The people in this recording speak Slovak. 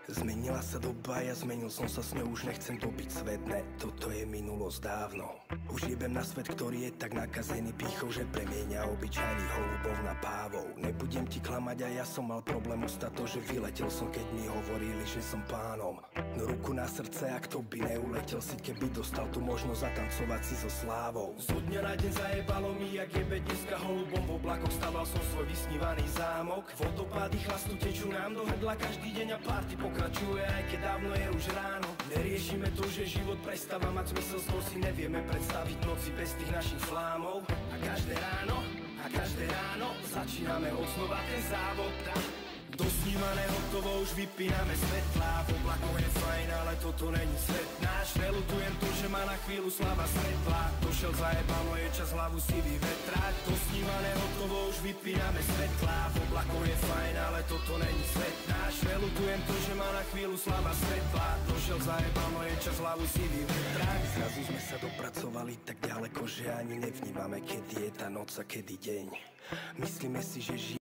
Zmenila sa doba, ja zmenil som sa s ňou, už nechcem dobiť svet, ne, toto je minulosť dávno. Už jebem na svet, ktorý je tak nakazený pýchou, že premieňa obyčajných holubov na pávov. Nebudem ti klamať, a ja som mal problém ustať to, že vyletel som, keď mi hovorili, že som pánom. No ruku na srdce, ak to by neuletel si, keby dostal tu možnosť zatancovať si so slávou. Zo dňa na deň zajebalo mi, jak jebe dneska holubom v oblakoch, staval som svoj vysnívaný zámok. Vodopády chlastu tečú nám do hrdla každý deň a party pokračuje, aj keď dávno je už ráno. Neriešime to, že život prestáva mať zmysel, skôr si nevieme predstaviť noci bez tých našich flámov. A každé ráno začíname odznova ten závod. Dosnívané hotovo, už vypíname svetlá. V oblakoch je fajn, ale toto není svet náš. Neľutujem to, že má na chvíľu slava svetla. Došiel zajebalo, je čas hlavu si vyvetrať. Dosnívané hotovo, už vypíname svetlá. V oblakoch je fajn, ale toto není svet náš. Neľutujem to, že má na chvíľu slava svetla. Došiel zajebalo, je čas hlavu si vyvetrať. Zrazu sme sa dopracovali tak ďaleko, že ani nevnímame, kedy je tá noc a kedy deň. Myslíme si, že